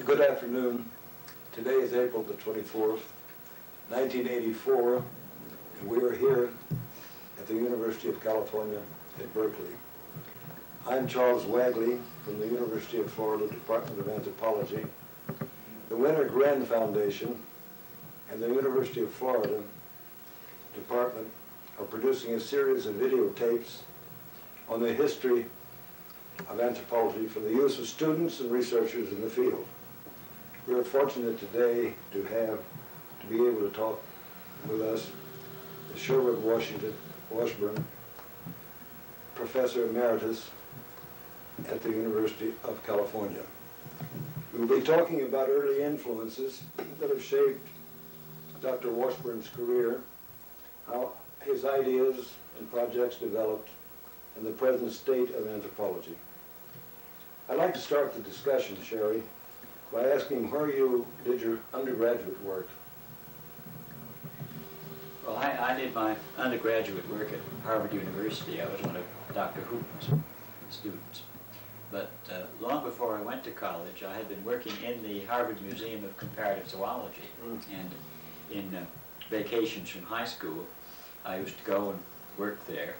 Good afternoon. Today is April the 24th, 1984, and we are here at the University of California at Berkeley. I'm Charles Wagley from the University of Florida Department of Anthropology. The Wenner-Gren Foundation and the University of Florida Department are producing a series of videotapes on the history of anthropology for the use of students and researchers in the field. We are fortunate today to be able to talk with us the Sherwood Washburn, Professor Emeritus at the University of California. We will be talking about early influences that have shaped Dr. Washburn's career, how his ideas and projects developed, and the present state of anthropology. I'd like to start the discussion, Sherry, by asking where you did your undergraduate work. Well, I did my undergraduate work at Harvard University. I was one of Dr. Hooten's students. But long before I went to college, I had been working in the Harvard Museum of Comparative Zoology. And in vacations from high school, I used to go and work there.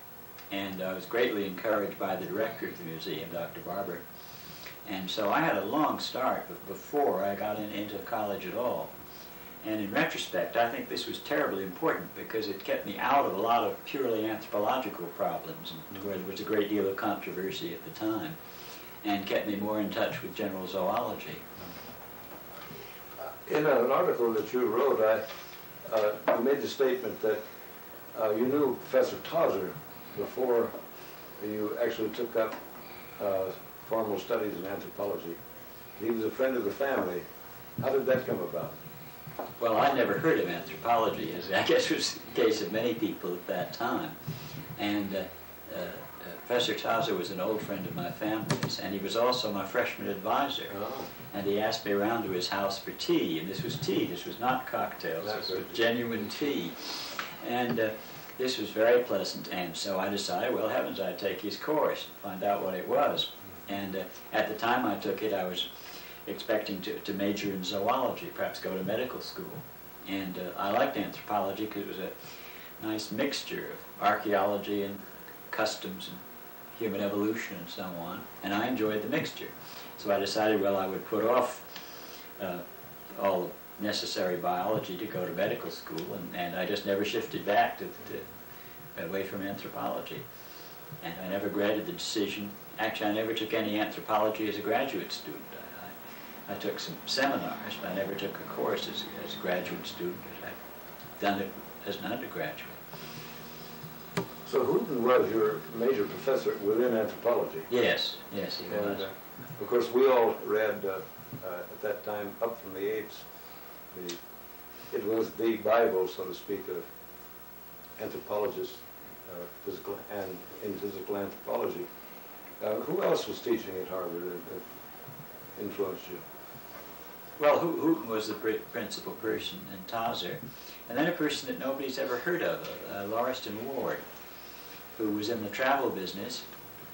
And I was greatly encouraged by the director of the museum, Dr. Barber. And so I had a long start before I got into college at all. And in retrospect, I think this was terribly important because it kept me out of a lot of purely anthropological problems, where there was a great deal of controversy at the time, and kept me more in touch with general zoology. In an article that you wrote, you made the statement that you knew Professor Tauser before you actually took up formal studies in anthropology. He was a friend of the family. How did that come about? Well, I never heard of anthropology, as I guess was the case of many people at that time. And Professor Tauser was an old friend of my family's, and he was also my freshman advisor. Oh. And he asked me around to his house for tea, and this was tea. This was not cocktails. This was genuine tea. And this was very pleasant, and so I decided, well, heavens, I'd take his course and find out what it was. And at the time I took it, I was expecting to major in zoology, perhaps go to medical school. And I liked anthropology because it was a nice mixture of archaeology and customs and human evolution and so on, and I enjoyed the mixture. So I decided, well, I would put off all the necessary biology to go to medical school, and I just never shifted back away from anthropology. And I never regretted the decision. Actually, I never took any anthropology as a graduate student. I took some seminars, but I never took a course as a graduate student. I've done it as an undergraduate. So Hooten was your major professor within anthropology? Yes, he was. Of course, we all read at that time, Up from the Apes. It was the Bible, so to speak, of anthropologists in physical anthropology. Who else was teaching at Harvard that influenced you? Well, Hooten was the principal person, and Tauser, and then a person that nobody's ever heard of, Lauriston Ward, who was in the travel business,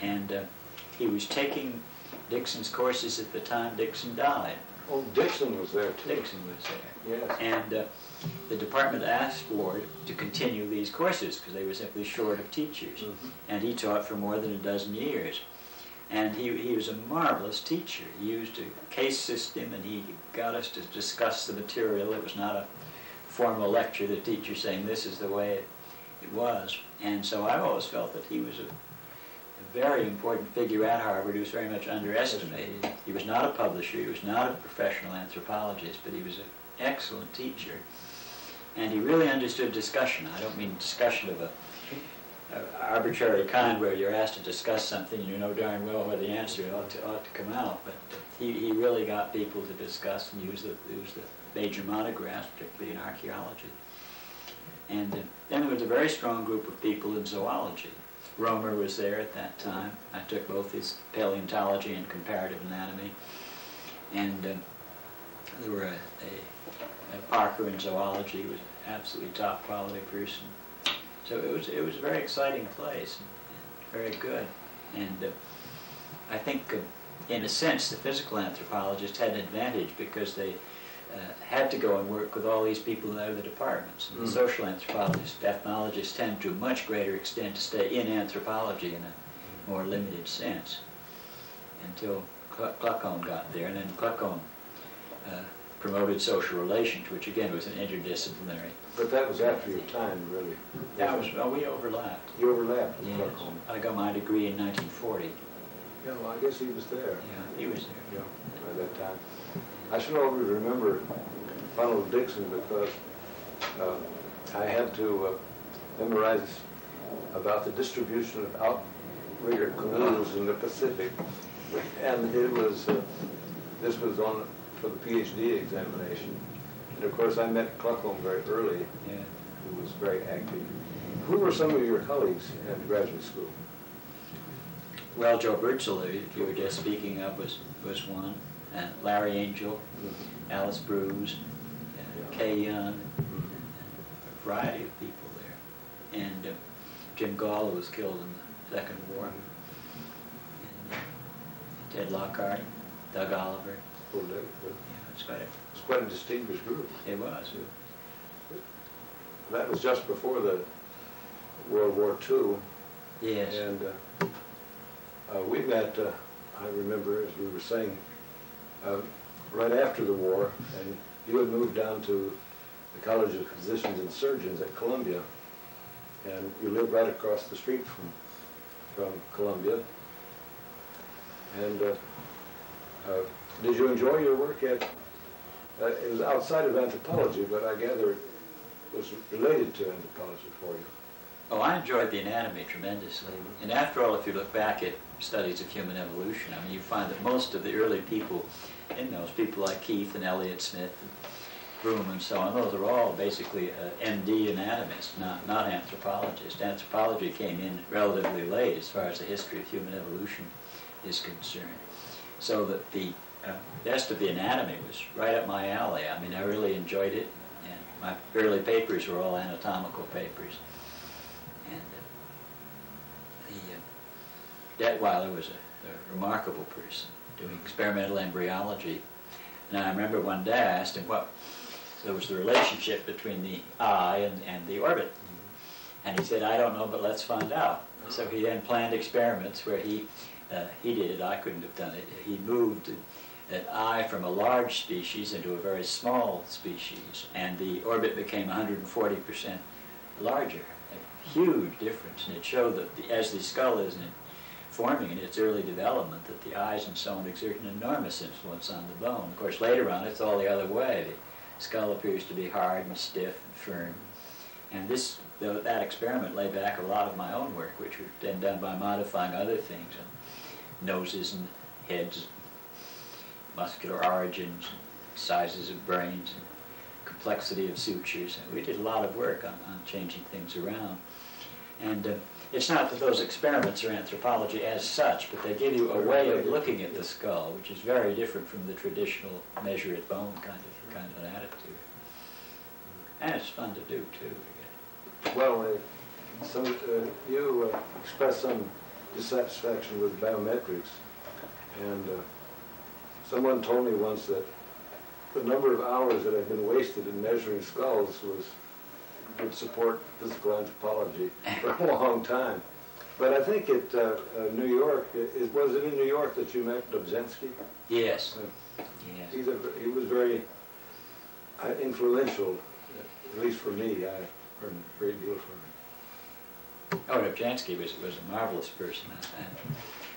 and he was taking Dixon's courses at the time Dixon died. Oh, Dixon was there too. Dixon was there. Yes. And the department asked Ward to continue these courses because they were simply short of teachers. Mm-hmm. And he taught for more than a dozen years. And he was a marvelous teacher. He used a case system, and he got us to discuss the material. It was not a formal lecture, the teacher saying this is the way it was. And so I've always felt that he was a very important figure at Harvard who was very much underestimated. He was not a publisher, he was not a professional anthropologist, but he was an excellent teacher. And he really understood discussion. I don't mean discussion of a arbitrary kind where you're asked to discuss something and you know darn well where the answer ought to come out, but he really got people to discuss and use the major monographs, particularly in archaeology. And then there was a very strong group of people in zoology. Romer was there at that time. I took both his paleontology and comparative anatomy. And there were a Parker in zoology, who was an absolutely top quality person. So it was a very exciting place, and very good. And I think in a sense, the physical anthropologists had an advantage because they had to go and work with all these people in other departments. And the social anthropologists, ethnologists tend to a much greater extent to stay in anthropology in a more limited sense until Kluckhohn got there, and then Kluckhohn promoted social relations, which again was an interdisciplinary. But that was after your time, really. Yeah, we overlapped. You overlapped with Yes. Kluckhohn. I got my degree in 1940. Yeah, well, I guess he was there. Yeah, he was there. Yeah, by that time. I should always remember Ronald Dixon because I had to memorize about the distribution of outrigger canoes in the Pacific, and it was this was on for the PhD examination. And of course, I met Kluckhohn very early, Yeah. who was very active. Who were some of your colleagues in graduate school? Well, Joe Birdsell, if you were just speaking of, was one. Larry Angel, Alice Bruce, Kay Young, a variety of people there. And Jim Gall, who was killed in the Second War. And Ted Lockhart, Doug Oliver. Oh, that- Yeah, It's quite a distinguished group. it was. That was just before the World War II. Yes. And we met, I remember, as we were saying, right after the war, and you had moved down to the College of Physicians and Surgeons at Columbia, and you lived right across the street from Columbia. And did you enjoy your work at, it was outside of anthropology, but I gather it was related to anthropology for you. Oh, I enjoyed the anatomy tremendously. And after all, if you look back at studies of human evolution, I mean, you find that most of the early people in those, people like Keith and Elliott Smith and Broom and so on, those are all basically MD anatomists, not anthropologists. Anthropology came in relatively late as far as the history of human evolution is concerned. So that the best of the anatomy was right up my alley. I mean, I really enjoyed it. And my early papers were all anatomical papers. Detweiler was a remarkable person doing experimental embryology. And I remember one day I asked him what there was the relationship between the eye and the orbit. And he said, I don't know, but let's find out. So he then planned experiments where he did it, I couldn't have done it. He moved an eye from a large species into a very small species, and the orbit became 140% larger. A huge difference, and it showed that as the skull is forming in its early development, that the eyes and so on exert an enormous influence on the bone. Of course, later on, it's all the other way. The skull appears to be hard and stiff and firm. And that experiment lay back a lot of my own work, which was then done by modifying other things, noses and heads, muscular origins, sizes of brains, and complexity of sutures. And we did a lot of work on changing things around. And it's not that those experiments are anthropology as such, but they give you a way of looking at the skull, which is very different from the traditional measure at bone kind of an attitude. And it's fun to do too. Well, you expressed some dissatisfaction with biometrics, and someone told me once that the number of hours that had been wasted in measuring skulls would support physical anthropology for a long time. But I think at New York, was it in New York that you met Dobzhansky? Yes. Yes. He was very influential, at least for me. I learned a great deal from him. Oh, Dobzhansky was a marvelous person.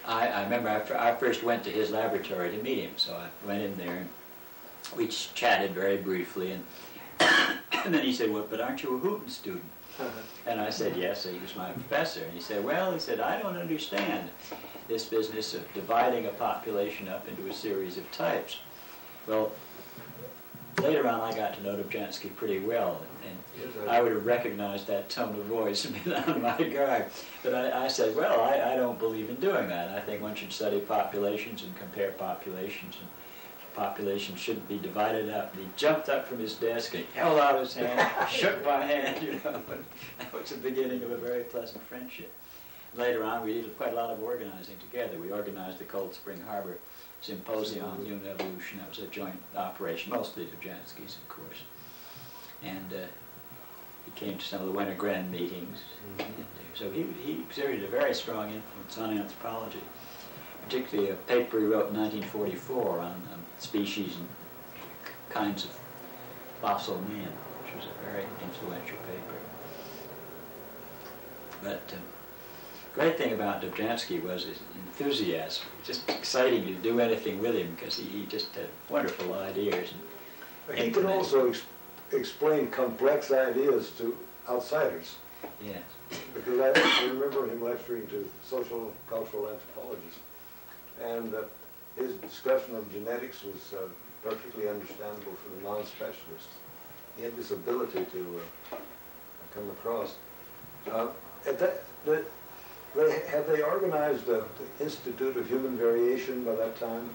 I remember I first went to his laboratory to meet him, so I went in there and we chatted very briefly, and then he said, well, but aren't you a Houghton student? And I said, yes, he was my professor. And he said, well, I don't understand this business of dividing a population up into a series of types. Well, later on I got to know Dobzhansky pretty well, and I would have recognized that tone of voice and been on my guard. But I said, well, I don't believe in doing that. I think one should study populations and compare populations, and populations shouldn't be divided up. And he jumped up from his desk and he held out his hand, shook my hand, and that was the beginning of a very pleasant friendship. later on, we did quite a lot of organizing together. We organized the Cold Spring Harbor Symposium on Human Evolution. That was a joint operation, mostly Dobzhansky's, of course. And he came to some of the Wenner-Gren meetings. So he exerted a very strong influence on anthropology, particularly a paper he wrote in 1944 on species and kinds of fossil man, which was a very influential paper. But the great thing about Dobzhansky was his enthusiasm. Just exciting to do anything with him because he just had wonderful ideas. And he could also explain complex ideas to outsiders. Yes. Because I remember him lecturing to social and cultural anthropologists, and his discussion of genetics was perfectly understandable for the non-specialists. He had this ability to come across. Had they organized the Institute of Human Variation by that time?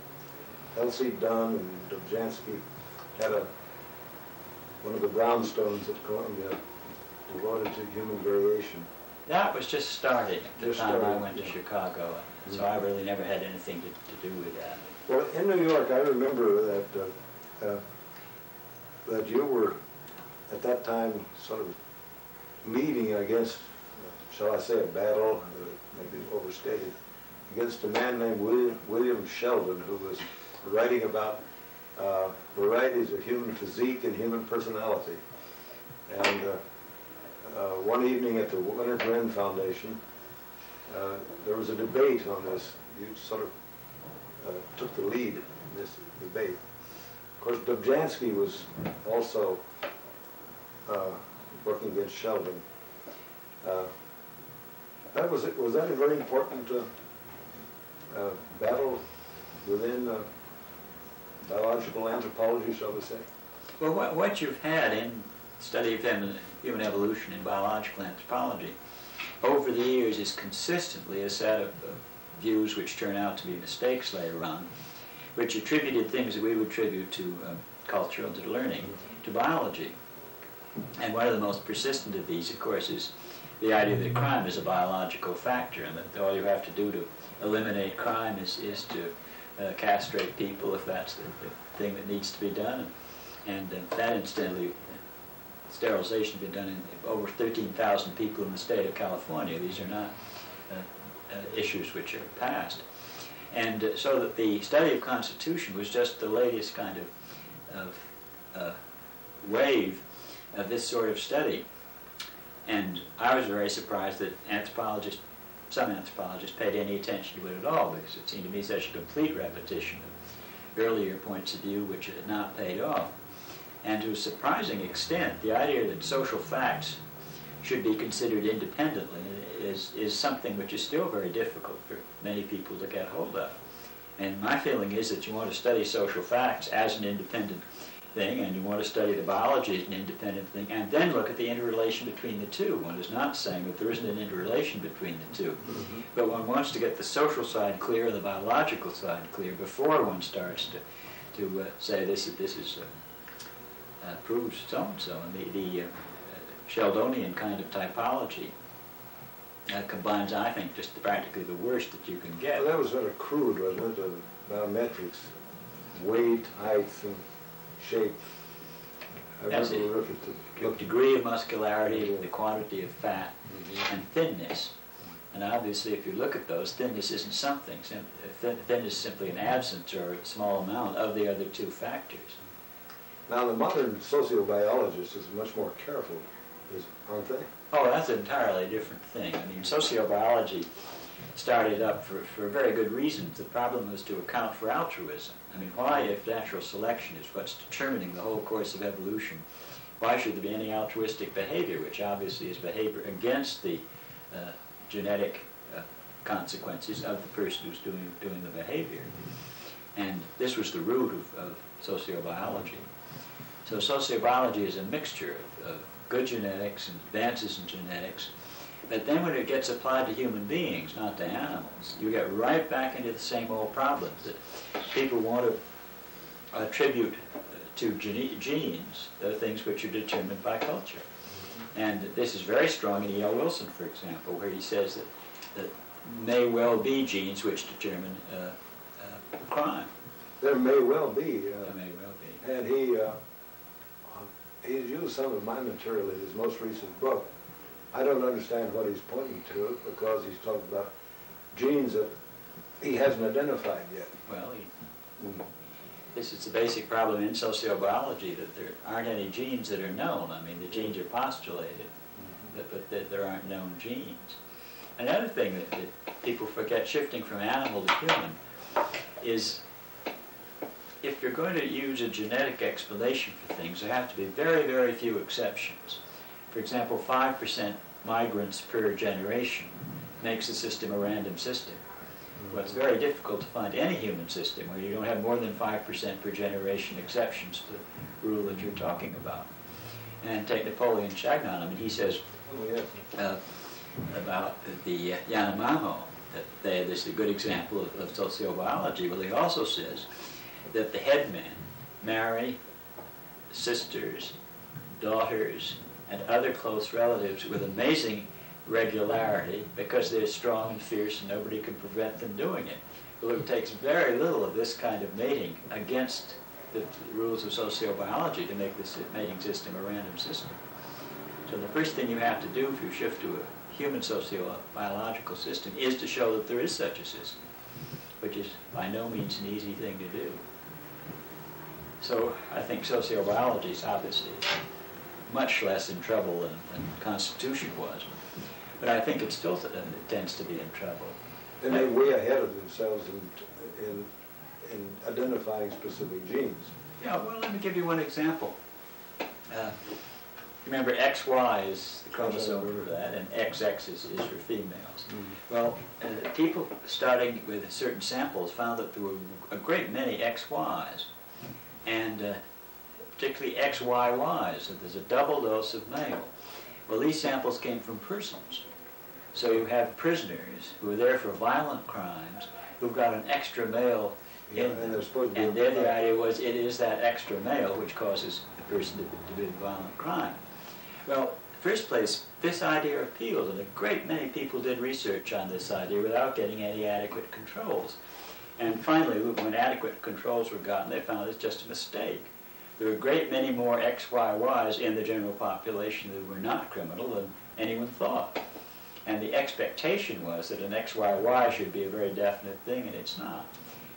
L.C. Dunn and Dobzhansky had one of the brownstones at Columbia devoted to human variation. That was just starting at the time I went to Chicago, so I really never had anything to do with that. Well, in New York, I remember that you were, at that time, sort of leading against, shall I say, a battle, maybe overstated, against a man named William Sheldon, who was writing about varieties of human physique and human personality. And one evening at the Wenner-Gren Foundation, there was a debate on this. You sort of took the lead in this debate. Of course, Dobzhansky was also working against Sheldon. Was that a very important battle within biological anthropology, shall we say? Well, what you've had in study of human evolution in biological anthropology over the years is consistently a set of views which turn out to be mistakes later on, which attributed things that we would attribute to culture and to learning to biology. And one of the most persistent of these, of course, is the idea that crime is a biological factor, and that all you have to do to eliminate crime is to castrate people if that's the thing that needs to be done. And that incidentally, sterilization has been done in over 13,000 people in the state of California. These are not issues which are passed. And so that the study of Constitution was just the latest kind of wave of this sort of study. And I was very surprised that some anthropologists paid any attention to it at all, because it seemed to me such a complete repetition of earlier points of view which had not paid off. And to a surprising extent, the idea that social facts should be considered independently is something which is still very difficult for many people to get hold of. And my feeling is that you want to study social facts as an independent thing, and you want to study the biology as an independent thing, and then look at the interrelation between the two. One is not saying that there isn't an interrelation between the two, but one wants to get the social side clear and the biological side clear before one starts to say this is proves so-and-so. And the Sheldonian kind of typology combines, I think, just practically the worst that you can get. Well, that was sort of crude, wasn't it? Biometrics, weight, height, and shape. That's it. The degree of muscularity, the quantity of fat, and thinness. And obviously, if you look at those, thinness isn't something. Thinness is simply an absence or a small amount of the other two factors. Now, the modern sociobiologist is much more careful, aren't they? Oh, that's an entirely different thing. I mean, sociobiology started up for very good reasons. The problem was to account for altruism. I mean, why, if natural selection is what's determining the whole course of evolution, why should there be any altruistic behavior, which obviously is behavior against the genetic consequences of the person who's doing the behavior? And this was the root of sociobiology. So sociobiology is a mixture of good genetics and advances in genetics, but then when it gets applied to human beings, not to animals, you get right back into the same old problems that people want to attribute to genes, things which are determined by culture. And this is very strong in E.L. Wilson, for example, where he says that may well be genes which determine crime. There may well be. There may well be. And he's used some of my material in his most recent book. I don't understand what he's pointing to because he's talking about genes that he hasn't identified yet. Well, this is the basic problem in sociobiology, that there aren't any genes that are known. I mean, the genes are postulated, but that there aren't known genes. Another thing that people forget, shifting from animal to human, is if you're going to use a genetic explanation for things, there have to be very, very few exceptions. For example, 5% migrants per generation makes the system a random system. Well, it's very difficult to find any human system where you don't have more than 5% per generation exceptions to the rule that you're talking about. And take Napoleon Chagnon. I mean, he says about the Yanomamo, that this is a good example of sociobiology. Well, he also says that the headmen marry sisters, daughters, and other close relatives with amazing regularity because they're strong and fierce and nobody can prevent them doing it. Well, it takes very little of this kind of mating against the rules of sociobiology to make this mating system a random system. So the first thing you have to do if you shift to a human sociobiological system is to show that there is such a system, which is by no means an easy thing to do. So I think sociobiology is obviously much less in trouble than Constitution was. But I think it still tends to be in trouble. And they're way ahead of themselves in identifying specific genes. Yeah, well, let me give you one example. Remember, XY is the chromosome for that, and XX is for females. Mm-hmm. Well, people starting with certain samples found that there were a great many XYs, and particularly XYYs, so there's a double dose of male. Well, these samples came from prisons. So you have prisoners who are there for violent crimes who've got an extra male in them. And there the idea was it is that extra male which causes the person to do a violent crime. Well, in the first place, this idea appealed, and a great many people did research on this idea without getting any adequate controls. And finally, when adequate controls were gotten, they found it's just a mistake. There were a great many more XYYs in the general population that were not criminal than anyone thought. And the expectation was that an XYY should be a very definite thing, and it's not.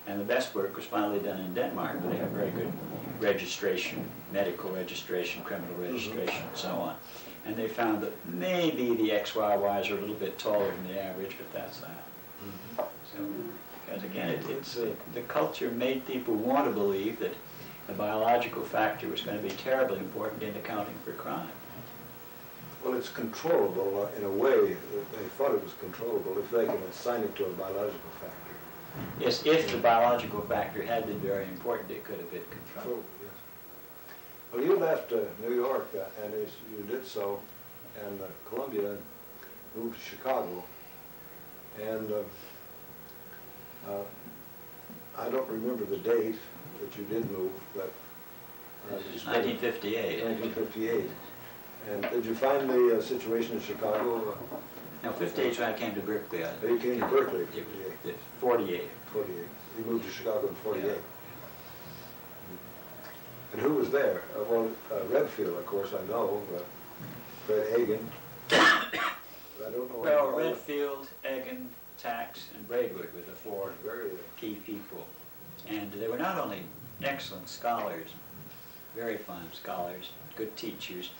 And the best work was finally done in Denmark, where they have very good registration, medical registration, criminal registration, and so on. And they found that maybe the XYYs are a little bit taller than the average, but that's that. So, because again, the culture made people want to believe that the biological factor was going to be terribly important in accounting for crime. Well, it's controllable in a way. They thought it was controllable if they can assign it to a biological factor. Yes, if the biological factor had been very important, it could have been controlled. Yes. Well, you left New York, and as you did so, and Columbia moved to Chicago. And I don't remember the date that you did move, but... 1958. 1958. And did you find the situation in Chicago? No, 58 is when I came to Berkeley. You came to Berkeley? 48. 48. You moved to Chicago in 48. Yeah. And who was there? Redfield, of course, I know, but Fred Hagen. I don't know. Well, Redfield, Egan, Tax, and Braidwood were the four very key people. And they were not only excellent scholars, very fine scholars, good teachers,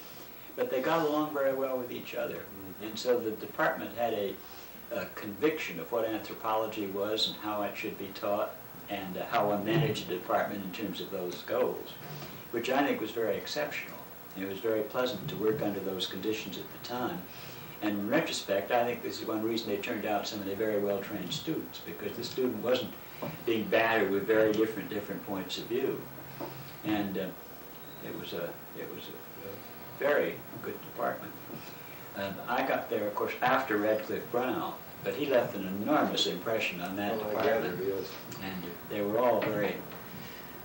but they got along very well with each other. Mm-hmm. And so the department had a conviction of what anthropology was and how it should be taught and how one managed the department in terms of those goals, which I think was very exceptional. It was very pleasant to work under those conditions at the time. And in retrospect, I think this is one reason they turned out so many very well-trained students, because the student wasn't being battered with very different points of view. And it was a very good department. I got there, of course, after Radcliffe Brown, but he left an enormous impression on that department. And they were all very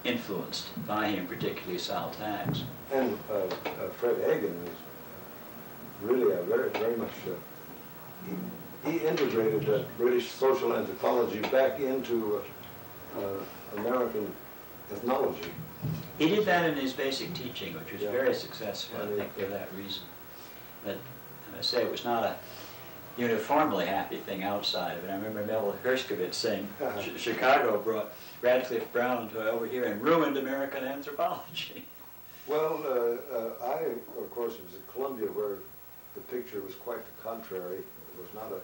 influenced by him, particularly Sal Tax. And Fred Hagen was really very much, he integrated British social anthropology back into American ethnology. He did that in his basic teaching, which was Yeah. very successful, I think, for that reason. But I say it was not a uniformly happy thing outside of it. I remember Melville Herskovitz saying Chicago brought Radcliffe Brown to over here and ruined American anthropology. Well, I, of course, was at Columbia where the picture was quite the contrary. It was not a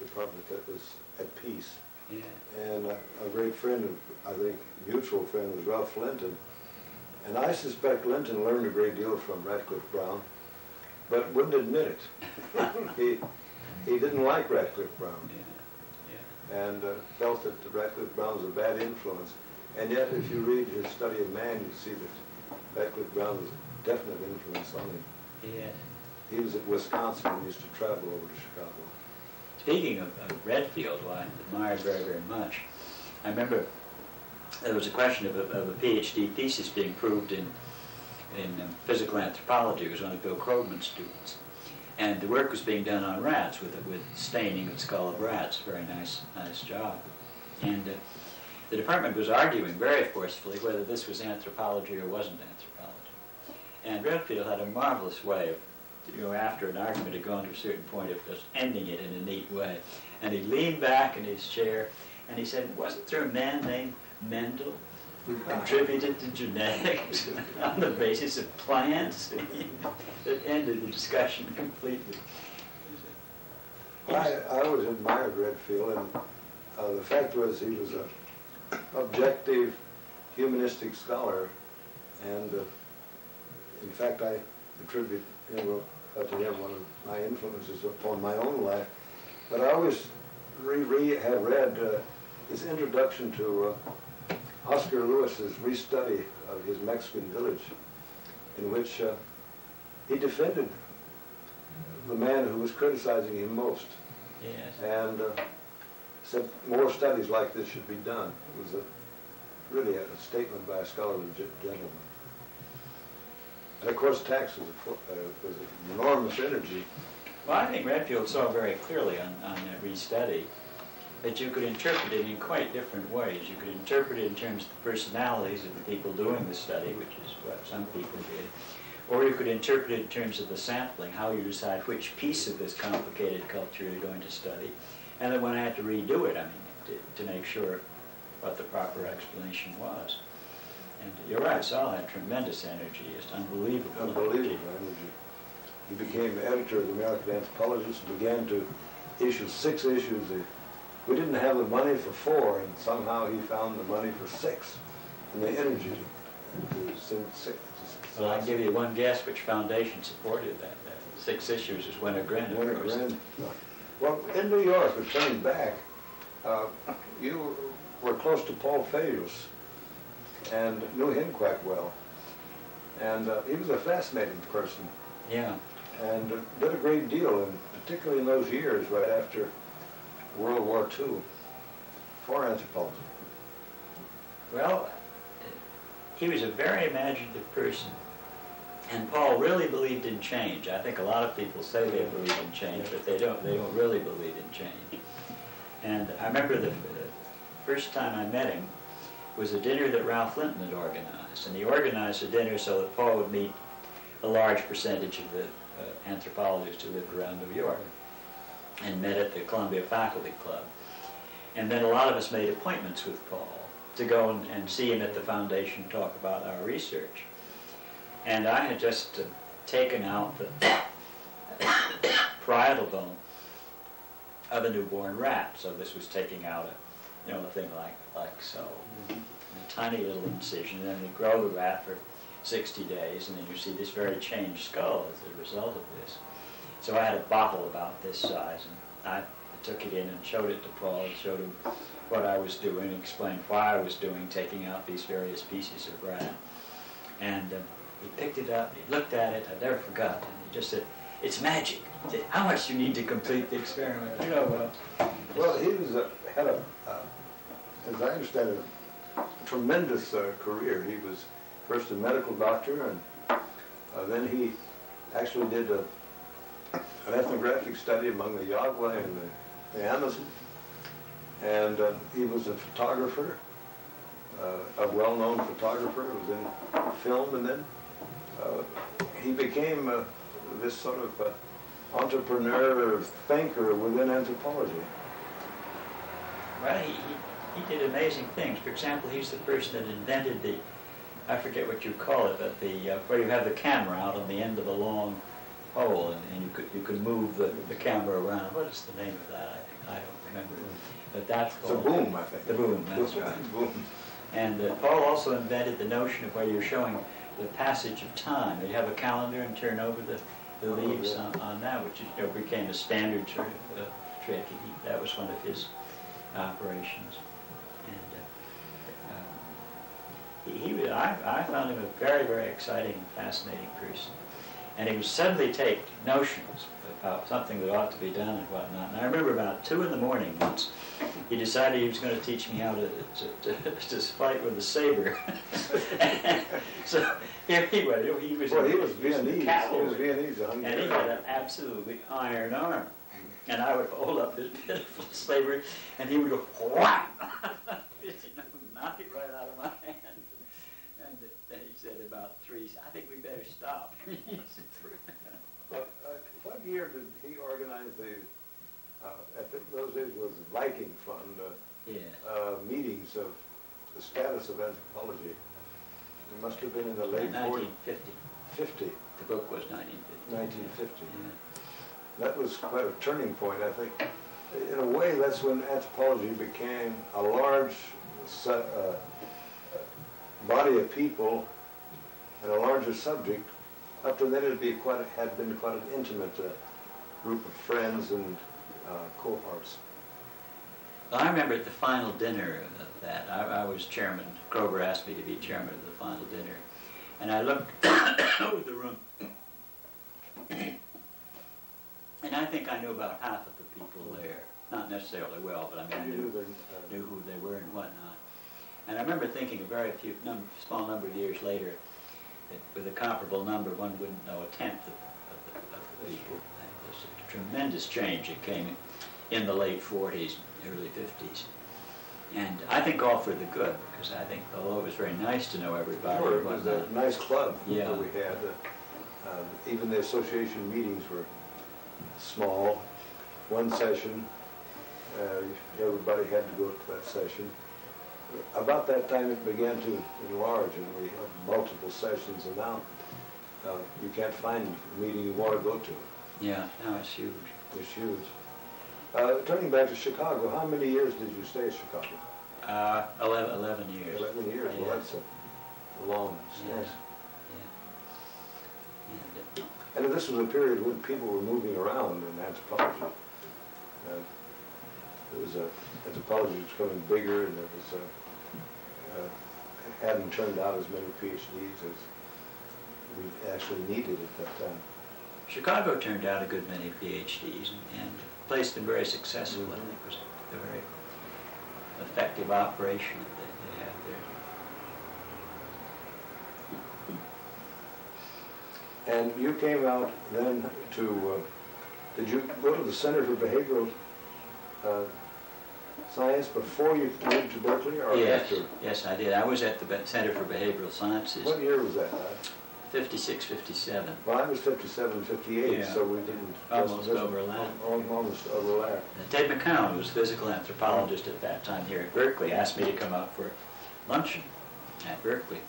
department that was at peace. Yeah. And a great friend, I think mutual friend, was Ralph Linton. And I suspect Linton learned a great deal from Radcliffe Brown, but wouldn't admit it. He didn't like Radcliffe Brown. Yeah. And felt that Radcliffe Brown was a bad influence. And yet, if you read his study of man, you see that Radcliffe Brown was a definite influence on him. Yeah. He was at Wisconsin and used to travel over to Chicago. Speaking of Redfield, who I admired very, very much, I remember there was a question of a PhD thesis being proved in physical anthropology. It was one of Bill Krogman's students. And the work was being done on rats with staining the skull of rats. Very nice job. And the department was arguing very forcefully whether this was anthropology or wasn't anthropology. And Redfield had a marvelous way of, after an argument had gone to a certain point, of just ending it in a neat way. And he leaned back in his chair and he said, wasn't there a man named Mendel who contributed to genetics on the basis of plants? It ended the discussion completely. I always admired Redfield, and the fact was he was an objective, humanistic scholar, and in fact I attribute to him one of my influences upon my own life. But I always have read his introduction to Oscar Lewis's restudy of his Mexican village, in which he defended the man who was criticizing him most. Yes. And said more studies like this should be done. It was really a statement by a scholarly gentleman. And of course, tax was an enormous energy. Well, I think Redfield saw very clearly on that restudy that you could interpret it in quite different ways. You could interpret it in terms of the personalities of the people doing the study, which is what some people did. Or you could interpret it in terms of the sampling, how you decide which piece of this complicated culture you're going to study. And then when I had to redo it, to make sure what the proper explanation was. And you're right, Saul had tremendous energy, just unbelievable. Unbelievable energy. He became editor of the American Anthropologist and began to issue 6 issues. We didn't have the money for 4, and somehow he found the money for 6, and the energy to send 6. Well, I can give you one guess which foundation supported that. 6 issues was Wenner-Gren, of course. Wenner-Gren. Well, in New York, returning back, you were close to Paul Fayus and knew him quite well. And he was a fascinating person. Yeah. And did a great deal, and particularly in those years right after World War II, for anthropology. Well, he was a very imaginative person. And Paul really believed in change. I think a lot of people say they believe in change, but they don't really believe in change. And I remember the first time I met him was a dinner that Ralph Linton had organized. And he organized a dinner so that Paul would meet a large percentage of the anthropologists who lived around New York, and met at the Columbia Faculty Club. And then a lot of us made appointments with Paul to go and see him at the foundation and talk about our research. And I had just taken out the parietal bone of a newborn rat. So this was taking out a thing like so. Mm-hmm. A tiny little incision, and then we grow the rat for 60 days, and then you see this very changed skull as a result of this. So I had a bottle about this size, and I took it in and showed it to Paul, and showed him what I was doing, explained why I was taking out these various pieces of rat. And he picked it up, he looked at it, I never forgot, and he just said, "It's magic." He said, "How much do you need to complete the experiment?" Well, he had as I understand it, a tremendous career. He was first a medical doctor, and then he actually did an ethnographic study among the Yagwa and the Amazon. And he was a photographer, a well-known photographer, was in film, and then he became this sort of entrepreneur, thinker within anthropology. Well, he did amazing things. For example, he's the person that invented the, I forget what you call it, but the where you have the camera out on the end of a long pole, and you could move the camera around. What is the name of that? I don't remember. But that's called It's a boom, I think. The boom. That's right. Boom. And Paul also invented the notion of where you're showing the passage of time. You have a calendar and turn over the leaves on that, which became a standard sort of trick. That was one of his operations. And I found him a very, very exciting and fascinating person. And he would suddenly take notions about something that ought to be done and whatnot. And I remember about 2 in the morning once, he decided he was going to teach me how to fight with a saber. So anyway, he was Viennese. cavalry, He was Viennese. and he had an absolutely iron arm. And I would hold up this pitiful saber, and he would go wham, knock it right out of my hand. And then he said about 3, I think we better stop. What year did he organize those days was Viking Fund, meetings of the status of anthropology? It must have been in the late 1950. 50. The book was 1950. 1950. Yeah. That was quite a turning point, I think. In a way, that's when anthropology became a large body of people and a larger subject. Up to then, had been quite an intimate group of friends and cohorts. Well, I remember at the final dinner of that, I was chairman. Grover asked me to be chairman of the final dinner, and I looked over the room, and I think I knew about half of the people there. Not necessarily well, but I mean, I knew who they were and whatnot. And I remember thinking a very small number of years later, that with a comparable number, one wouldn't know a tenth of the people. And it was a tremendous change that came in the late 40s, early 50s. And I think all for the good, because I think, although it was very nice to know everybody. Sure, it was a nice club that we had. Even the association meetings were small. One session, everybody had to go to that session. About that time it began to enlarge, and we had multiple sessions, and now you can't find a meeting you want to go to. Yeah, now it's huge. It's huge. Turning back to Chicago, how many years did you stay in Chicago? 11 years. 11 years, Yeah. well that's a long stint. Yeah. And this was a period when people were moving around in anthropology. Anthropology was becoming bigger, and there was hadn't turned out as many PhDs as we actually needed at that time. Chicago turned out a good many PhDs and placed them very successful. I think it was a very effective operation that they had there. And you came out then to, did you go to the Center for Behavioral Science before you moved to Berkeley, or after? Yes, I did. I was at the Center for Behavioral Sciences. What year was that? 56, 57. Well, I was 57, 58, Yeah. so we didn't... Almost overlap. Almost overlap. Ted McCown, who was physical anthropologist at that time here at Berkeley, asked me to come up for luncheon at Berkeley.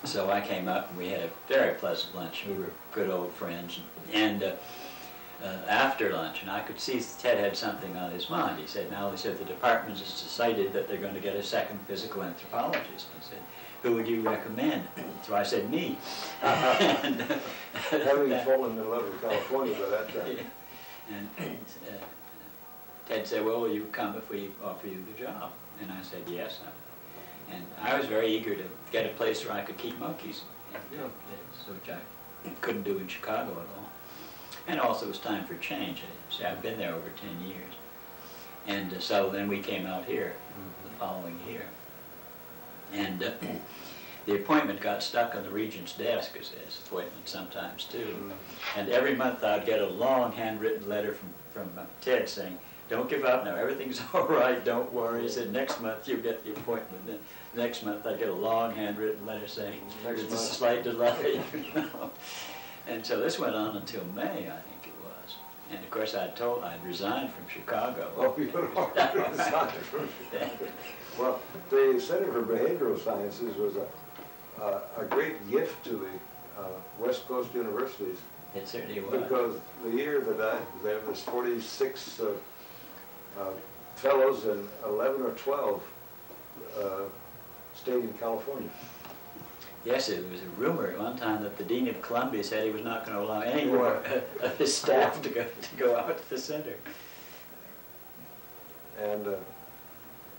So I came up, and we had a very pleasant lunch. We were good old friends. And after lunch, and I could see Ted had something on his mind. He said, the department has decided that they're going to get a second physical anthropologist. He said, who would you recommend? So I said, me. Having fallen in love with California by that time. And Ted said, well, will you come if we offer you the job? And I said, yes. And I was very eager to get a place where I could keep monkeys, which I couldn't do in Chicago at all. And also it was time for change. See, I've been there over 10 years. And so then we came out here the following year. And the appointment got stuck on the regent's desk, as appointments sometimes do. And every month I'd get a long handwritten letter from Ted saying, "Don't give up now, everything's all right, don't worry." He said, "Next month you get the appointment." Then next month I'd get a long handwritten letter saying, "There's a slight delay." And so this went on until May, I think it was. And of course I'd resigned from Chicago. Oh, you had resigned from Chicago. Well, the Center for Behavioral Sciences was a great gift to the West Coast universities. It certainly was. Because the year that I was there was 46 fellows and 11 or 12 stayed in California. Yes, it was a rumor at one time that the Dean of Columbia said he was not going to allow any more of his staff to go out to the center. And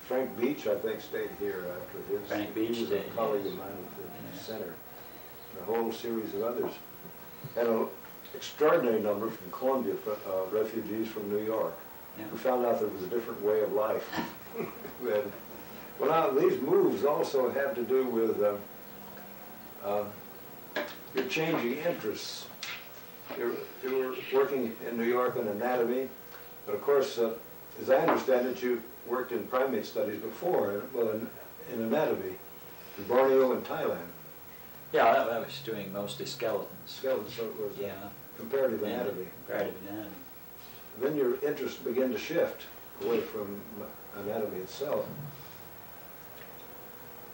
Frank Beach, I think, stayed here after his. Frank Beach he was stayed, a colleague yes. of mine at the center. And a whole series of others. And an extraordinary number from Columbia, refugees from New York, who found out there was a different way of life. Well, now, these moves also have to do with your changing interests. You were working in New York on anatomy, but of course, as I understand it, you worked in primate studies before, well, in anatomy, in Borneo and Thailand. Yeah, I was doing mostly skeletons. Skeletons, so it was Yeah. comparative anatomy. Comparative anatomy. Then your interests begin to shift away from anatomy itself.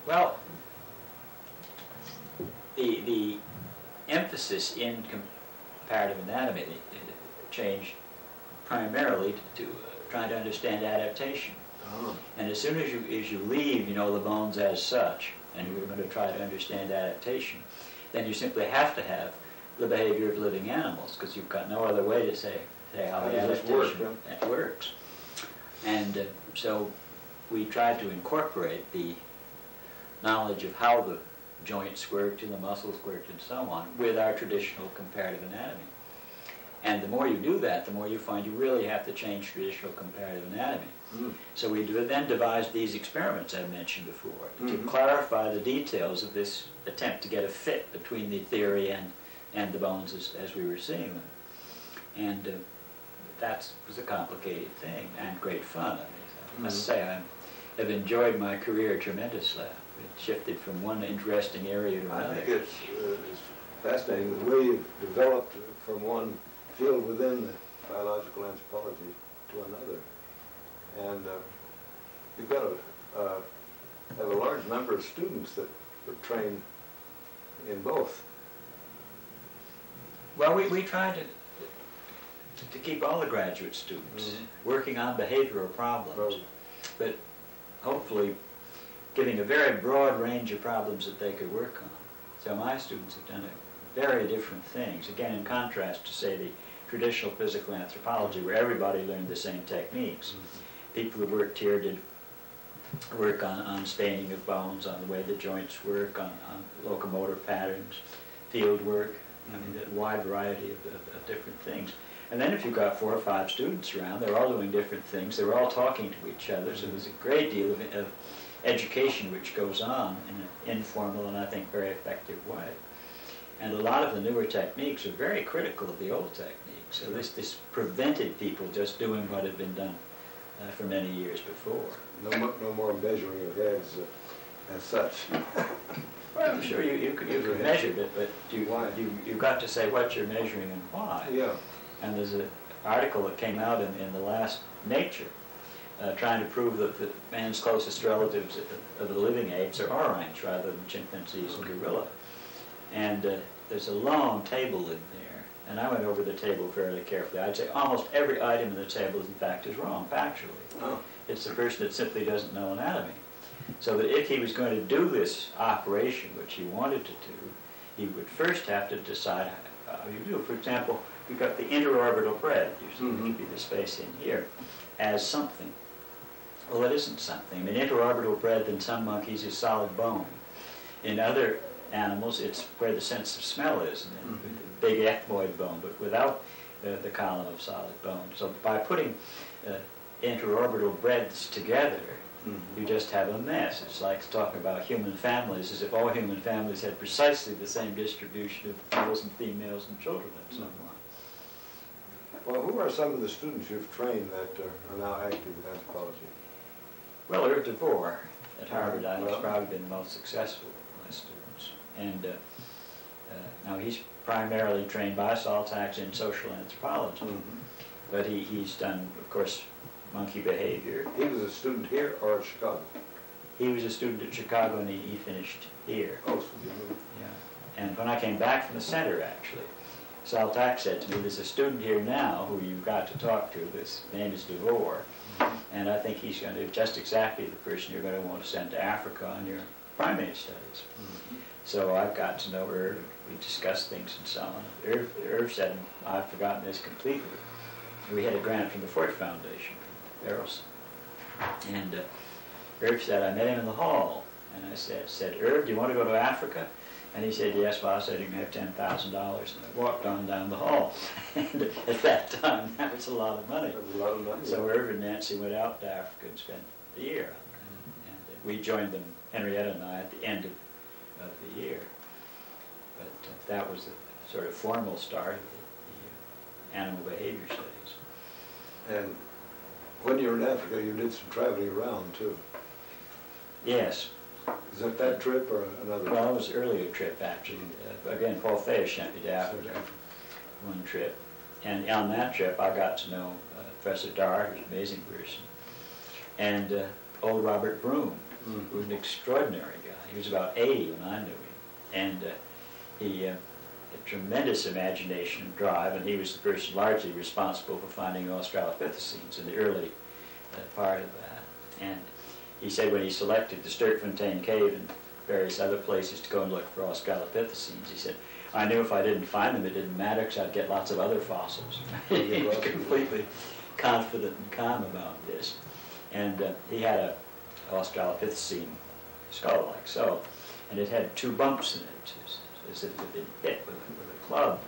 Well, the emphasis in comparative anatomy changed primarily to trying to understand adaptation. Oh. And as soon as you leave, the bones as such, and you're going to try to understand adaptation, then you simply have to have the behavior of living animals, because you've got no other way to say how the adaptation works. And so we tried to incorporate the knowledge of how the joints worked and the muscles worked and so on with our traditional comparative anatomy. And the more you do that, the more you find you really have to change traditional comparative anatomy. Mm. So we then devised these experiments I mentioned before to clarify the details of this attempt to get a fit between the theory and the bones as we were seeing them. And that was a complicated thing and great fun. I must say I have enjoyed my career tremendously. It shifted from one interesting area to another. I think it's fascinating the way you've developed from one field within biological anthropology to another. And you've got to have a large number of students that are trained in both. Well, we tried to keep all the graduate students working on behavioral problems, but hopefully giving a very broad range of problems that they could work on. So my students have done very different things, again in contrast to, say, the traditional physical anthropology where everybody learned the same techniques. People who worked here did work on staining of bones, on the way the joints work, on locomotor patterns, field work, I mean, a wide variety of different things. And then if you've got 4 or 5 students around, they're all doing different things, they're all talking to each other, so there's a great deal of education which goes on in an informal and I think very effective way. And a lot of the newer techniques are very critical of the old techniques. So this prevented people just doing what had been done for many years before. No more measuring of heads as such. Well, I'm sure you could measure it, but you've got to say what you're measuring and why. Yeah. And there's an article that came out in the last Nature trying to prove that the man's closest relatives of the living apes are orangutans rather than chimpanzees and gorilla. And there's a long table in there, and I went over the table fairly carefully. I'd say almost every item in the table, in fact, is wrong, factually. Oh. It's the person that simply doesn't know anatomy. So that if he was going to do this operation, which he wanted to do, he would first have to decide how you do it. For example, you've got the interorbital breadth, usually which would be the space in here, as something. Well, it isn't something. I mean, interorbital breadth in some monkeys is solid bone. In other animals, it's where the sense of smell is, and big ethmoid bone, but without the column of solid bone. So by putting interorbital breadths together, You just have a mess. It's like talking about human families as if all human families had precisely the same distribution of males and females and children and so on. Well, who are some of the students you've trained that are now active in anthropology? Well, Irv DeVore at Harvard has probably been the most successful of my students. And now he's primarily trained by Saltax in social anthropology. But he's done, of course, monkey behavior. He was a student here or at Chicago? He was a student at Chicago and he finished here. Oh, so you moved. Yeah. And when I came back from the center, actually, Saltax said to me, there's a student here now who you've got to talk to. His name is DeVore. And I think he's going to be just exactly the person you're going to want to send to Africa on your primate studies. So I've got to know Irv. We discussed things and so on. Irv said, and I've forgotten this completely, we had a grant from the Ford Foundation, Barrows. And Irv said, I met him in the hall. And I said, Irv, do you want to go to Africa? And he said, yes. Well, I said, you can have $10,000. And I walked on down the hall. And at that time, that was a lot of money. That was a lot of money. So Irv and Nancy went out to Africa and spent the year. And we joined them, Henrietta and I, at the end of the year. But that was the sort of formal start of the animal behavior studies. And when you were in Africa, you did some traveling around, too. Yes. Is that trip or another? Well, it was an earlier trip, actually. Again, Paul Fayes sent me to Africa one trip. And on that trip, I got to know Professor Dart, who's an amazing person, and old Robert Broom, who was an extraordinary guy. He was about 80 when I knew him. And he had tremendous imagination and drive, and he was the person largely responsible for finding Australopithecines in the early part of that. And he said when he selected the Sterkfontein Cave and various other places to go and look for Australopithecines, he said, I knew if I didn't find them, it didn't matter because I'd get lots of other fossils. He was completely confident and calm about this. And he had a Australopithecine skull like so, and it had 2 bumps in it, as if it had been hit with a club.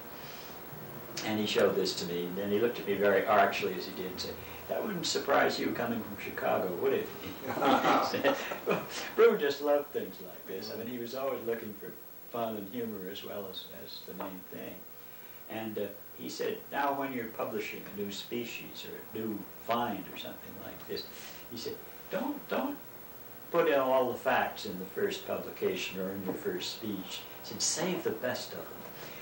And he showed this to me, and then he looked at me very archly as he did and said, that wouldn't surprise you coming from Chicago, would it? Broom just loved things like this. I mean, he was always looking for fun and humor as well as the main thing. And he said, now when you're publishing a new species or a new find or something like this, he said, don't put in all the facts in the first publication or in your first speech. He said, save the best of them.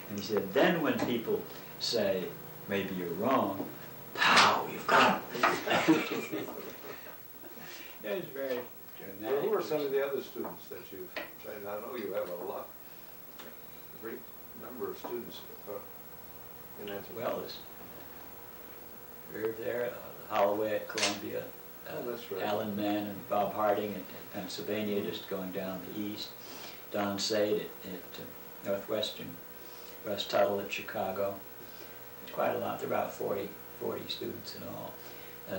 And he said, then when people say, maybe you're wrong, pow, you've got them. It was very dramatic. Well, who are some of the other students that you've trained? I know you have a lot, a great number of students in anthropology. Well, Irv there, Holloway at Columbia, that's right. Alan Mann and Bob Harding at Pennsylvania, just going down the east, Don Sade at Northwestern, Russ Tuttle at Chicago. It's quite a lot. There are about 40 students in all.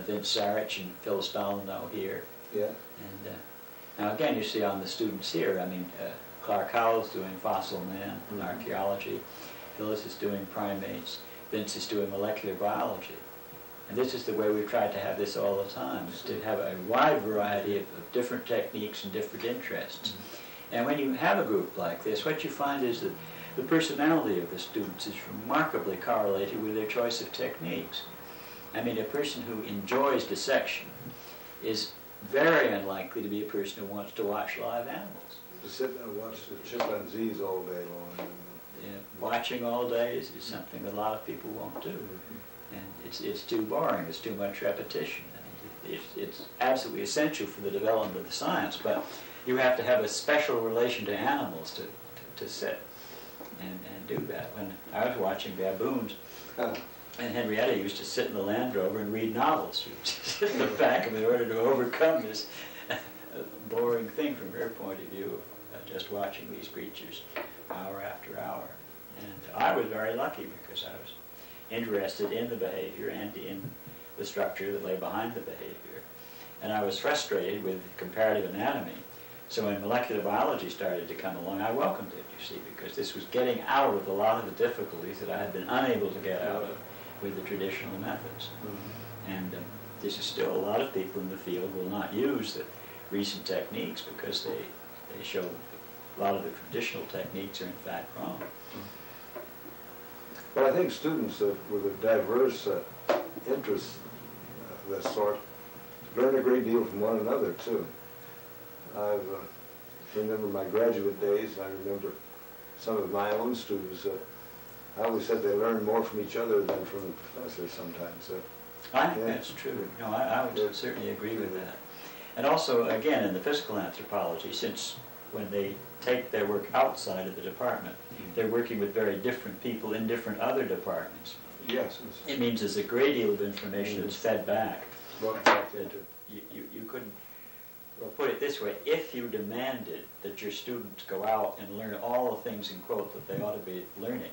Vince Sarich and Phil Stolenow here. Yeah. And now again, you see on the students here, I mean, Clark Howell's doing fossil man, archaeology. Phyllis is doing primates. Vince is doing molecular biology. And this is the way we've tried to have this all the time, is to have a wide variety of different techniques and different interests. And when you have a group like this, what you find is that the personality of the students is remarkably correlated with their choice of techniques. I mean, a person who enjoys dissection is very unlikely to be a person who wants to watch live animals. To sit and watch the chimpanzees all day long. Yeah, watching all day is something that a lot of people won't do. And it's too boring, it's too much repetition. I mean, it's absolutely essential for the development of the science, but you have to have a special relation to animals to sit and do that. When I was watching baboons, and Henrietta used to sit in the Land Rover and read novels. She would just sit in the back of it in order to overcome this boring thing from her point of view of just watching these creatures hour after hour. And I was very lucky because I was interested in the behavior and in the structure that lay behind the behavior. And I was frustrated with comparative anatomy. So when molecular biology started to come along, I welcomed it, you see, because this was getting out of a lot of the difficulties that I had been unable to get out of with the traditional methods. And There's still a lot of people in the field will not use the recent techniques because they show a lot of the traditional techniques are in fact wrong. Well, I think students with a diverse interests of this sort learn a great deal from one another, too. I remember my graduate days. I remember some of my own students. I always said they learn more from each other than from the professors sometimes. I think that's true. No, I would certainly agree with that. And also, again, in the physical anthropology, since when they take their work outside of the department, they're working with very different people in different other departments. Yes. It means there's a great deal of information that's fed back. Brought back into. You couldn't, well, put it this way, if you demanded that your students go out and learn all the things, in quote, that they ought to be learning,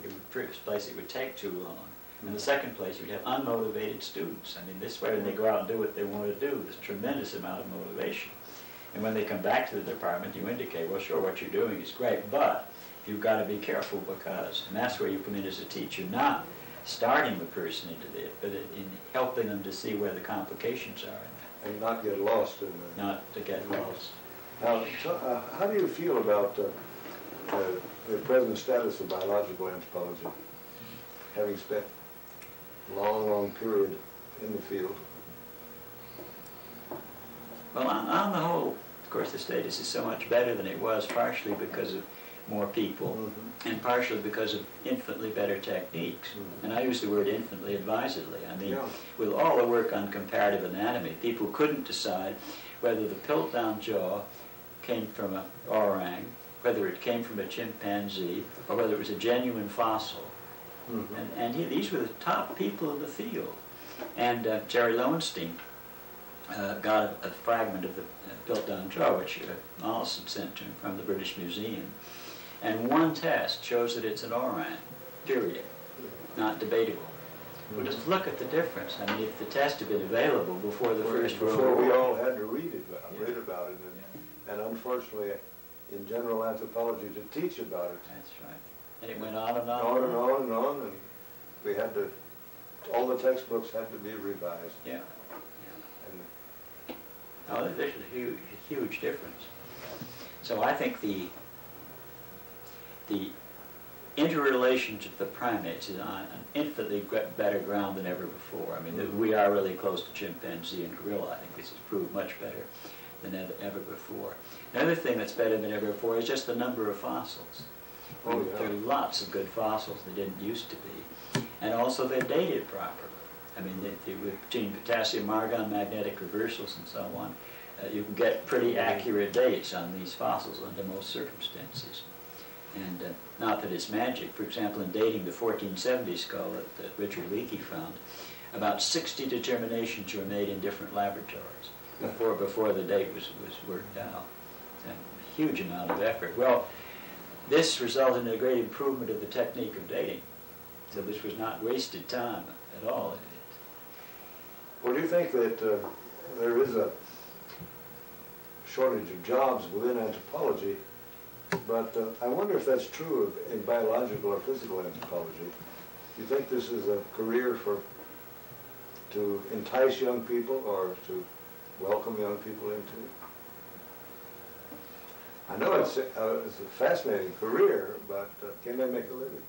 it would, first place, it would take too long. In the second place, you'd have unmotivated students. I mean, this way, when they go out and do what they want to do, there's a tremendous amount of motivation. And when they come back to the department, you indicate, well, sure, what you're doing is great, but you've got to be careful because, and that's where you come in as a teacher, not starting the person into it, but in helping them to see where the complications are. And not get lost in the... Not to get lost. Now, how do you feel about the present status of biological anthropology, having spent a long, long period in the field? Well, on the whole, of course, the status is so much better than it was, partially because of more people, and partially because of infinitely better techniques. And I use the word infinitely advisedly. I mean, with all the work on comparative anatomy, people couldn't decide whether the Piltdown jaw came from an orang, whether it came from a chimpanzee, or whether it was a genuine fossil. And these were the top people in the field. And Jerry Lowenstein got a fragment of the Piltdown jaw, which Mollison sent to him from the British Museum. And one test shows that it's an orang, period, not debatable. Well, just look at the difference. I mean, if the test had been available before the First World War... Before we all had to read about it, and unfortunately, in general anthropology, to teach about it. That's right. And it went on and on. On and on and on, and we had to, all the textbooks had to be revised. Yeah. Oh, there's a huge difference. So I think the interrelations of the primates is on an infinitely better ground than ever before. I mean, we are really close to chimpanzee and gorilla. I think this has proved much better than ever before. Another thing that's better than ever before is just the number of fossils. Oh, yeah. There are lots of good fossils that didn't used to be. And also they're dated properly. I mean, between potassium argon, magnetic reversals, and so on, you can get pretty accurate dates on these fossils under most circumstances. And not that it's magic. For example, in dating the 1470 skull that Richard Leakey found, about 60 determinations were made in different laboratories before the date was worked out. It's a huge amount of effort. Well, this resulted in a great improvement of the technique of dating. So this was not wasted time at all. Well, do you think that there is a shortage of jobs within anthropology, but I wonder if that's true in biological or physical anthropology. Do you think this is a career to entice young people or to welcome young people into? I know it's a fascinating career, but can they make a living?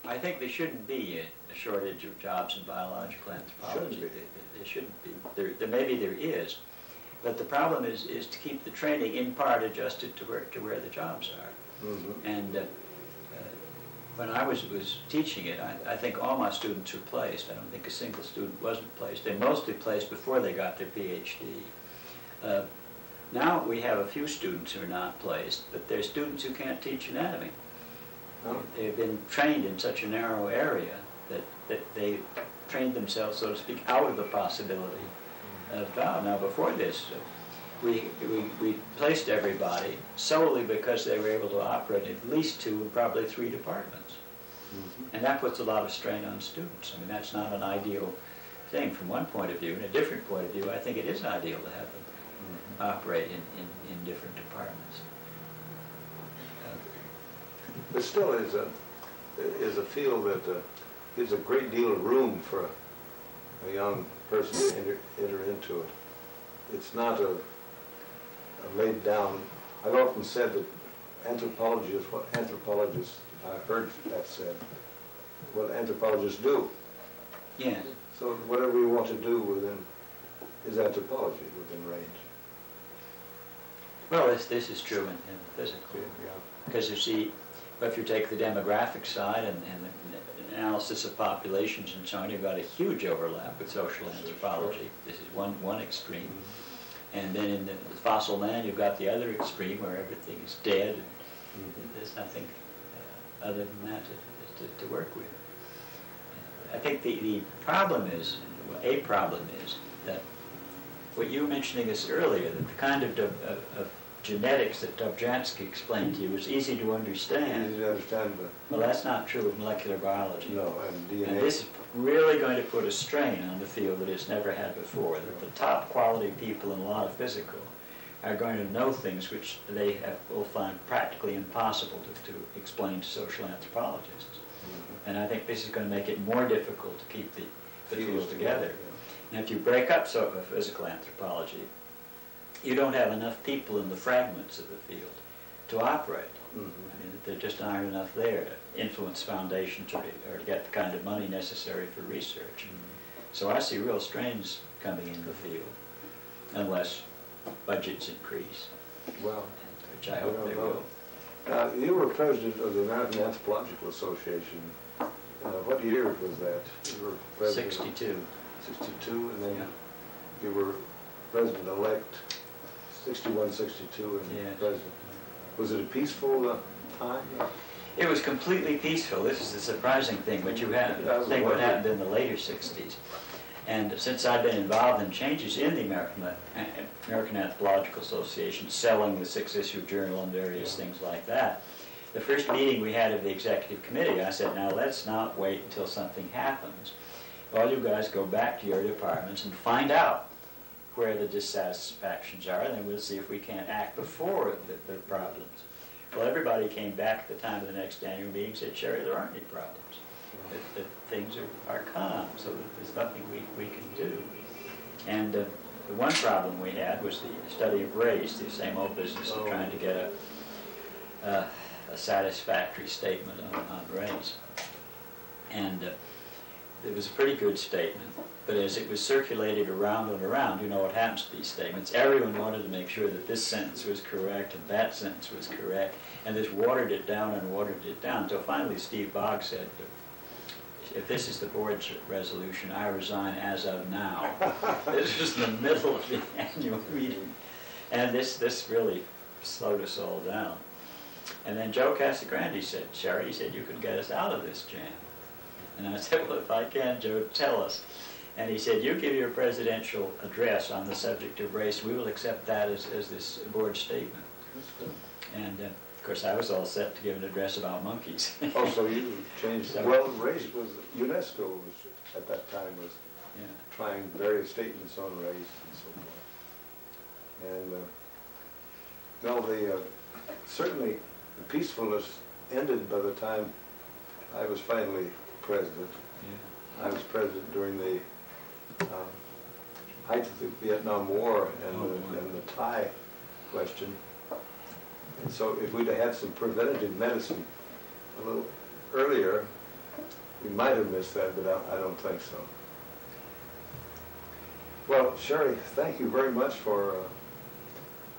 I think there shouldn't be a shortage of jobs in biological anthropology. There shouldn't be. Maybe there is, but the problem is to keep the training in part adjusted to where the jobs are. And when I was teaching it, I think all my students were placed. I don't think a single student wasn't placed. They mostly placed before they got their PhD. Now we have a few students who are not placed, but they're students who can't teach anatomy. They've been trained in such a narrow area that they trained themselves, so to speak, out of the possibility of job. Now, before this, we placed everybody solely because they were able to operate at least 2 and probably 3 departments. And that puts a lot of strain on students. I mean, that's not an ideal thing from one point of view. In a different point of view, I think it is ideal to have them operate in different departments. There still is a field that gives a great deal of room for a young person to enter into it. It's not a laid down. I've often said that anthropology is what anthropologists, I've heard that said, what anthropologists do. Yes. So whatever you want to do within is anthropology within range. Well, this is true in physical. Yeah. Because you see, if you take the demographic side and the analysis of populations and so on, you've got a huge overlap with social anthropology. This is one extreme. And then in the fossil man, you've got the other extreme where everything is dead and there's nothing other than that to work with. I think the problem is, a problem is that what you were mentioning this earlier, that the kind of genetics that Dobzhansky explained to you was easy to understand. Easy to understand, but Well, that's not true of molecular biology. no, and DNA. And this is really going to put a strain on the field that it's never had before. The top quality people in a lot of physical are going to know things which they will find practically impossible to explain to social anthropologists. And I think this is going to make it more difficult to keep the field together. And if you break up physical anthropology, you don't have enough people in the fragments of the field to operate. I mean, there just aren't enough there to influence foundation or to get the kind of money necessary for research. So I see real strains coming in the field, unless budgets increase, Well, which I hope they will. you were president of the American Anthropological Association. What year was that? You were president. 62. 62, and then Yeah. you were president-elect, 61, 62, and Yes. president. Was it a peaceful time? It was completely peaceful. This is the surprising thing, what you had, thing what happened in the later 60s. And since I've been involved in changes in the American Anthropological Association, selling the 6-issue journal and various things like that, the first meeting we had of the executive committee, I said, now let's not wait until something happens. All you guys go back to your departments and find out where the dissatisfactions are, and then we'll see if we can't act before the problems. Well, everybody came back at the time of the next annual meeting and said, Sherry, there aren't any problems. That things are calm, so that there's nothing we can do. And the one problem we had was the study of race, the same old business of trying to get a satisfactory statement on race. And it was a pretty good statement, but as it was circulated around and around, you know what happens to these statements. Everyone wanted to make sure that this sentence was correct and that sentence was correct, and this watered it down and watered it down, until finally Steve Boggs said, if this is the board's resolution, I resign as of now. This was in the middle of the annual meeting, and this really slowed us all down. And then Joe Casagrande said, Sherry, he said, you can get us out of this jam. And I said, well, if I can, Joe, tell us. And he said, you give your presidential address on the subject of race, we will accept that as this board statement. And of course, I was all set to give an address about monkeys. Oh, so you changed that. Well, race was, UNESCO was, at that time, was trying various statements on race and so forth. And, certainly the peacefulness ended by the time I was finally president. I was president during the height of the Vietnam War and the Thai question. And so if we'd have had some preventative medicine a little earlier, we might have missed that, but I don't think so. Well, Sherry, thank you very much for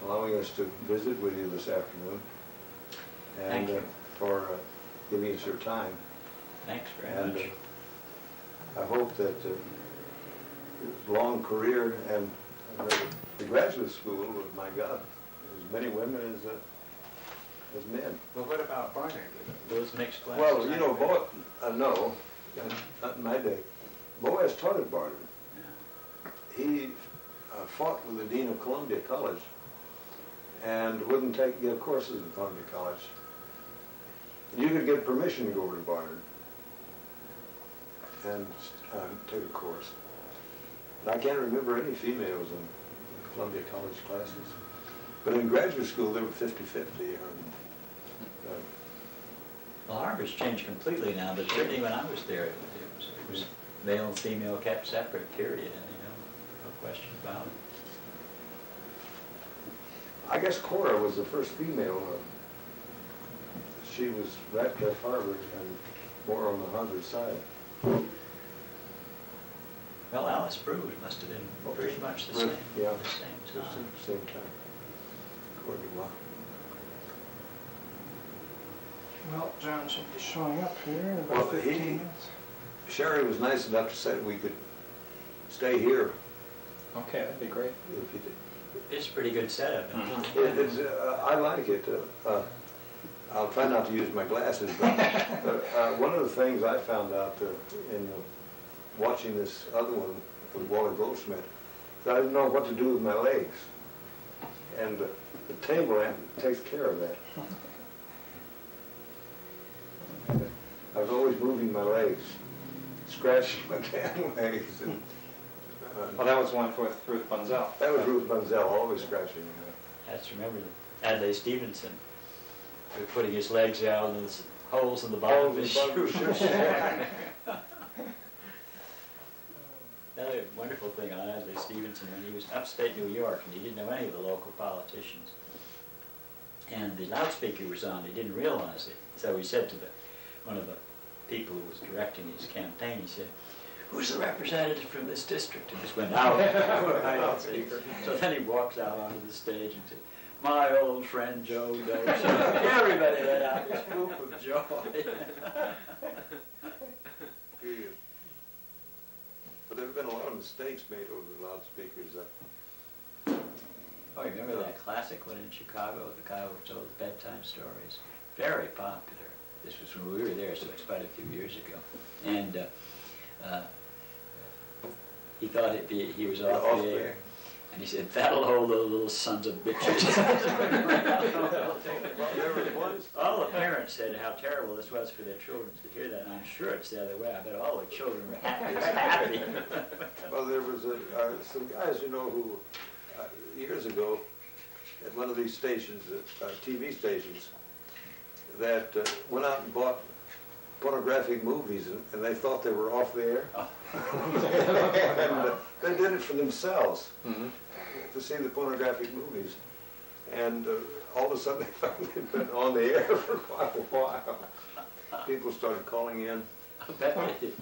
allowing us to visit with you this afternoon. And for giving us your time. Thanks very much. I hope that long career and the graduate school, my God, as many women as men. Well, what about Barnard? Those mixed classes? Well, you know, no, not in my day. Boaz taught at Barnard. Yeah. He fought with the dean of Columbia College and wouldn't give courses in Columbia College. And you could get permission to go over to Barnard and take a course. And I can't remember any females in Columbia College classes. But in graduate school, they were 50-50. Well, Harvard's changed completely now, but certainly when I was there, It was male and female kept separate, period, and no question about it. I guess Cora was the first female. She was Radcliffe Harvard and more on the Harvard side. Well, Alice Bruce must have been pretty much the same. Yeah, at the same time. Same time. According to law. Well, John should be showing up here in Well, about 15 minutes. Sherry was nice enough to say we could stay here Okay, that'd be great. if you did. It's a pretty good setup. I like it. I'll try not to use my glasses, but one of the things I found out in watching this other one with Wally Goldsmith, is I didn't know what to do with my legs. And the table takes care of that. I was always moving my legs, scratching my damn legs. And, Well, that was one with Ruth Bunzel. that was Ruth Bunzel, always scratching me. I just remember Adlai Stevenson putting his legs out and his holes in the bottom of his shoes. Another wonderful thing on Adlai Stevenson, when he was upstate New York and he didn't know any of the local politicians, and the loudspeaker was on, he didn't realize it. So he said to one of the people who was directing his campaign, he said, "Who's the representative from this district?" And just went out. So then he walks out onto the stage and said, "My old friend Joe Doe." So everybody let out this whoop of joy. But there have been a lot of mistakes made over the loudspeakers. Oh, you remember that classic one in Chicago, the guy who told bedtime stories? Very popular. This was when we were there, so it's quite a few years ago. And he thought he was off the air. And he said, "That'll hold those little sons of bitches." All the parents said how terrible this was for their children to hear that, and I'm sure it's the other way. I bet all the children were happy. Well, there was some guys, who years ago at one of these stations, TV stations, that went out and bought pornographic movies, and they thought they were off the air. Oh. And they did it for themselves, to see the pornographic movies. And all of a sudden they found they'd been on the air for quite a while. People started calling in. I bet they did.